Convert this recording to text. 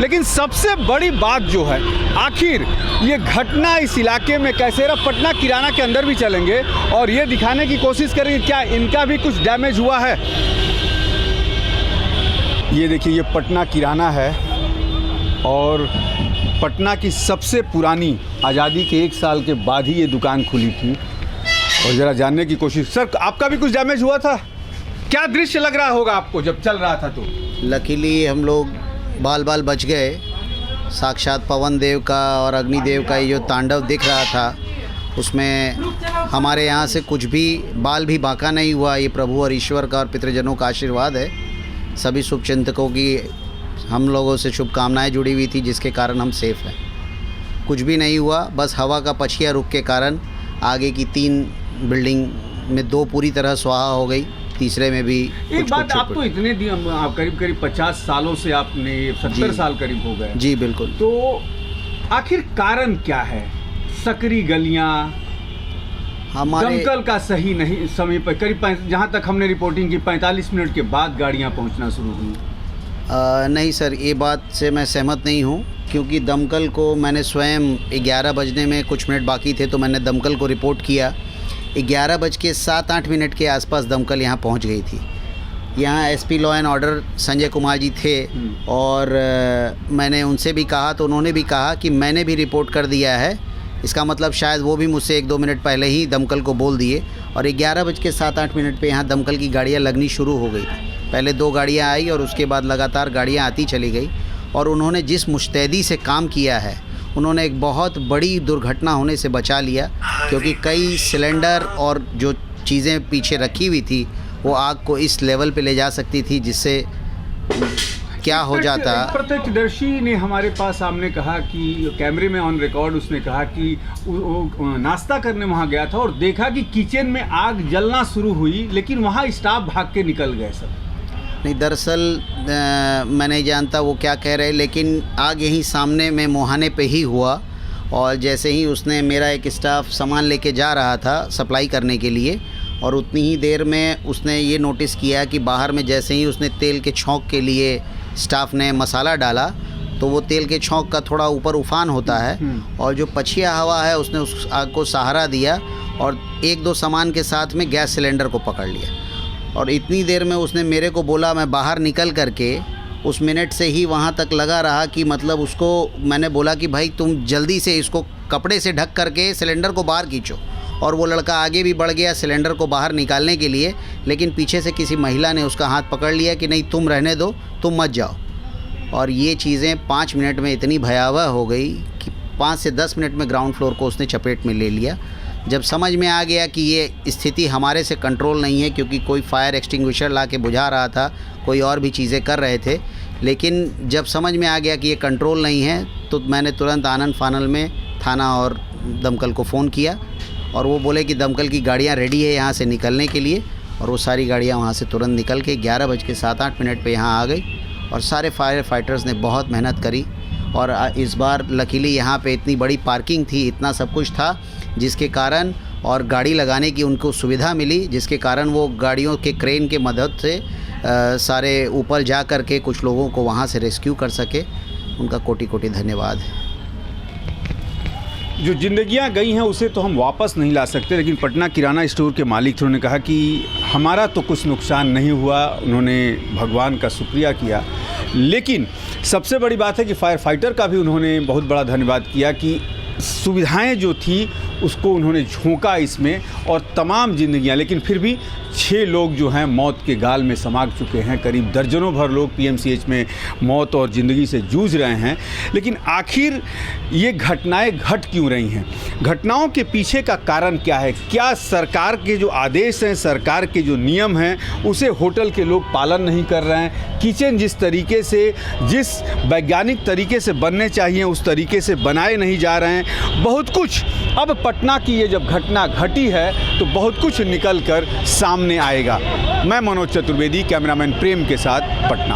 लेकिन सबसे बड़ी बात जो है, आखिर ये घटना इस इलाके में कैसे रहा। पटना किराना के अंदर भी चलेंगे और ये दिखाने की कोशिश करेंगे क्या इनका भी कुछ डैमेज हुआ है। ये देखिए, ये पटना किराना है और पटना की सबसे पुरानी, आज़ादी के 1 साल के बाद ही ये दुकान खुली थी। और ज़रा जानने की कोशिश। सर, आपका भी कुछ डैमेज हुआ था? क्या दृश्य लग रहा होगा आपको जब चल रहा था तो? लकीली हम लोग बाल बाल बच गए। साक्षात पवन देव का और अग्निदेव का ये जो तांडव दिख रहा था, उसमें हमारे यहाँ से कुछ भी बाल भी बांका नहीं हुआ। ये प्रभु और ईश्वर का और पितृजनों का आशीर्वाद है। सभी शुभचिंतकों की हम लोगों से शुभकामनाएं जुड़ी हुई थी, जिसके कारण हम सेफ़ हैं। कुछ भी नहीं हुआ, बस हवा का पछिया रुख के कारण आगे की 3 बिल्डिंग में 2 पूरी तरह स्वाहा हो गई, तीसरे में भी एक बात, आप तो इतने दिन, आप करीब 50 सालों से, आपने 70 साल करीब हो गए। जी बिल्कुल। तो आखिर कारण क्या है? सकरी गलियां, हमारे दमकल का सही नहीं समय पर, करीब जहां तक हमने रिपोर्टिंग की 45 मिनट के बाद गाड़ियां पहुंचना शुरू हुई। नहीं सर, ये बात से मैं सहमत नहीं हूँ, क्योंकि दमकल को मैंने स्वयं 11 बजने में कुछ मिनट बाकी थे तो मैंने दमकल को रिपोर्ट किया। 11:07-8 के आसपास दमकल यहाँ पहुँच गई थी। यहाँ SP law and order Sanjay Kumar ji थे और मैंने उनसे भी कहा तो उन्होंने भी कहा कि मैंने भी रिपोर्ट कर दिया है। इसका मतलब शायद वो भी मुझसे 1-2 मिनट पहले ही दमकल को बोल दिए और 11:07-8 पे यहाँ दमकल की गाड़ियाँ लगनी शुरू हो गई। पहले 2 गाड़ियाँ आई और उसके बाद लगातार गाड़ियाँ आती चली गई। और उन्होंने जिस मुस्तैदी से काम किया है, उन्होंने एक बहुत बड़ी दुर्घटना होने से बचा लिया, क्योंकि कई सिलेंडर और जो चीज़ें पीछे रखी हुई थी वो आग को इस लेवल पे ले जा सकती थी जिससे क्या हो जाता। प्रत्यक्षदर्शी ने हमारे पास सामने कहा कि कैमरे में ऑन रिकॉर्ड उसने कहा कि वो नाश्ता करने वहाँ गया था और देखा कि किचन में आग जलना शुरू हुई, लेकिन वहाँ स्टाफ भाग के निकल गए। सब नहीं, दरअसल मैं नहीं जानता वो क्या कह रहे, लेकिन आग यहीं सामने में मुहाने पे ही हुआ। और जैसे ही उसने, मेरा एक स्टाफ सामान लेके जा रहा था सप्लाई करने के लिए, और उतनी ही देर में उसने ये नोटिस किया कि बाहर में जैसे ही उसने तेल के छौंक के लिए स्टाफ ने मसाला डाला तो वो तेल के छौंक का थोड़ा ऊपर उफान होता है और जो पछिया हवा है उसने उस आग को सहारा दिया और 1-2 सामान के साथ में गैस सिलेंडर को पकड़ लिया। और इतनी देर में उसने मेरे को बोला, मैं बाहर निकल करके उस मिनट से ही वहाँ तक लगा रहा कि मतलब उसको मैंने बोला कि भाई तुम जल्दी से इसको कपड़े से ढक करके सिलेंडर को बाहर खींचो। और वो लड़का आगे भी बढ़ गया सिलेंडर को बाहर निकालने के लिए, लेकिन पीछे से किसी महिला ने उसका हाथ पकड़ लिया कि नहीं तुम रहने दो, तुम मत जाओ। और ये चीज़ें 5 मिनट में इतनी भयावह हो गई कि 5 से 10 मिनट में ग्राउंड फ्लोर को उसने चपेट में ले लिया। जब समझ में आ गया कि ये स्थिति हमारे से कंट्रोल नहीं है, क्योंकि कोई फायर एक्सटिंग्विशर ला के बुझा रहा था, कोई और भी चीज़ें कर रहे थे, लेकिन जब समझ में आ गया कि ये कंट्रोल नहीं है तो मैंने तुरंत आनन फानल में थाना और दमकल को फ़ोन किया और वो बोले कि दमकल की गाड़ियाँ रेडी है यहाँ से निकलने के लिए। और वो सारी गाड़ियाँ वहाँ से तुरंत निकल के 11:07-8 पे यहाँ आ गई और सारे फायर फाइटर्स ने बहुत मेहनत करी। और इस बार लकीली यहाँ पे इतनी बड़ी पार्किंग थी, इतना सब कुछ था, जिसके कारण और गाड़ी लगाने की उनको सुविधा मिली, जिसके कारण वो गाड़ियों के क्रेन के मदद से सारे ऊपर जा कर के कुछ लोगों को वहाँ से रेस्क्यू कर सके। उनका कोटि कोटि धन्यवाद है। जो जिंदगियां गई हैं उसे तो हम वापस नहीं ला सकते, लेकिन पटना किराना स्टोर के मालिक थे, उन्होंने कहा कि हमारा तो कुछ नुकसान नहीं हुआ। उन्होंने भगवान का शुक्रिया किया, लेकिन सबसे बड़ी बात है कि फायर फाइटर का भी उन्होंने बहुत बड़ा धन्यवाद किया कि सुविधाएं जो थी उसको उन्होंने झोंका इसमें और तमाम जिंदगियां, लेकिन फिर भी 6 लोग जो हैं मौत के गाल में समा चुके हैं। करीब दर्जनों भर लोग पीएमसीएच में मौत और ज़िंदगी से जूझ रहे हैं। लेकिन आखिर ये घटनाएं घट क्यों रही हैं? घटनाओं के पीछे का कारण क्या है? क्या सरकार के जो आदेश हैं, सरकार के जो नियम हैं, उसे होटल के लोग पालन नहीं कर रहे हैं? किचन जिस तरीके से, जिस वैज्ञानिक तरीके से बनने चाहिए उस तरीके से बनाए नहीं जा रहे हैं। बहुत कुछ अब पटना की ये जब घटना घटी है तो बहुत कुछ निकल कर सामने आएगा। मैं मनोज चतुर्वेदी, कैमरामैन प्रेम के साथ, पटना।